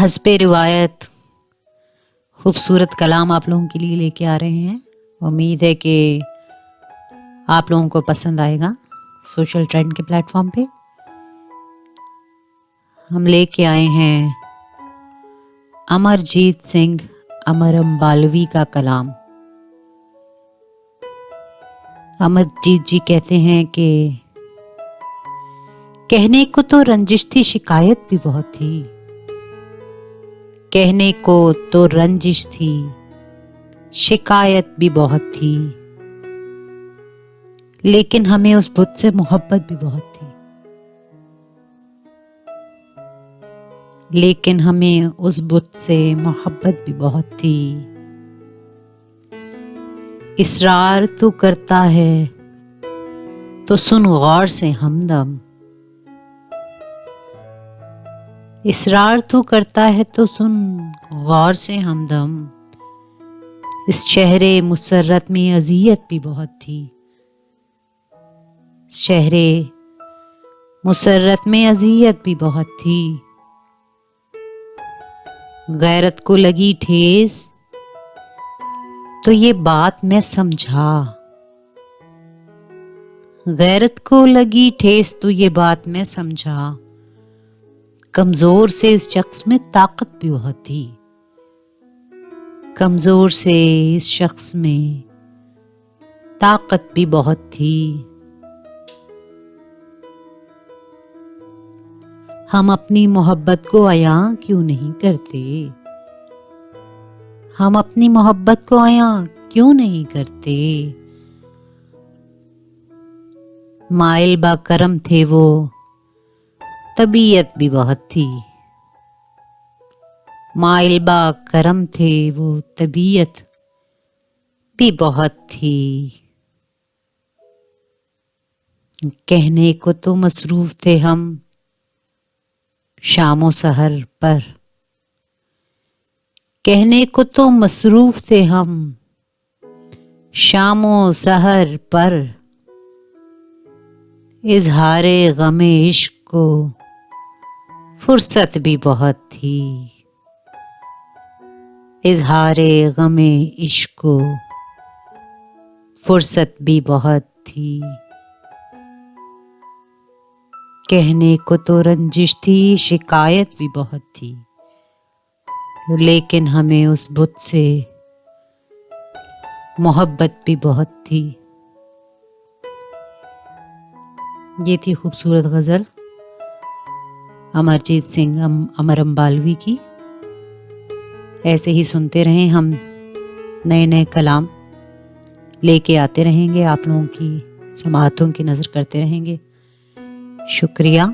हस्बे रिवायत खूबसूरत कलाम आप लोगों के लिए लेके आ रहे हैं। उम्मीद है कि आप लोगों को पसंद आएगा। सोशल ट्रेंड के प्लेटफॉर्म पे हम लेके आए हैं अमरजीत सिंह अमर अम्बालवी का कलाम। अमरजीत जी कहते हैं कि कहने को तो रंजिश थी, शिकायत भी बहुत थी। कहने को तो रंजिश थी, शिकायत भी बहुत थी, लेकिन हमें उस बुत से मोहब्बत भी बहुत थी। लेकिन हमें उस बुत से मोहब्बत भी बहुत थी। इसरार तू करता है तो सुन गौर से हमदम। इसरार तू करता है तो सुन गौर से हमदम। इस चेहरे मुसर्रत में अजियत भी बहुत थी। इस चेहरे मुसर्रत में अजियत भी बहुत थी। गैरत को लगी ठेस तो ये बात मैं समझा। गैरत को लगी ठेस तो ये बात मैं समझा। कमजोर से इस शख्स में ताकत भी बहुत थी। कमजोर से इस शख्स में ताकत भी बहुत थी। हम अपनी मोहब्बत को अयां क्यों नहीं करते? हम अपनी मोहब्बत को अयां क्यों नहीं करते? माइल बा करम थे वो, तबीयत भी बहुत थी। माइल बा करम थे वो, तबीयत भी बहुत थी। कहने को तो मसरूफ थे हम शामो सहर पर। कहने को तो मसरूफ थे हम शामो सहर पर। इजहारे गमे इश्क को फुर्सत भी बहुत थी। इजहारे गमे इश्क को फुर्सत भी बहुत थी। कहने को तो रंजिश थी, शिकायत भी बहुत थी, लेकिन हमें उस बुत से मोहब्बत भी बहुत थी। ये थी खूबसूरत गजल अमरजीत सिंह अमर अम्बालवी की। ऐसे ही सुनते रहें, हम नए नए कलाम लेके आते रहेंगे, आप लोगों की समाअतों की नजर करते रहेंगे। शुक्रिया।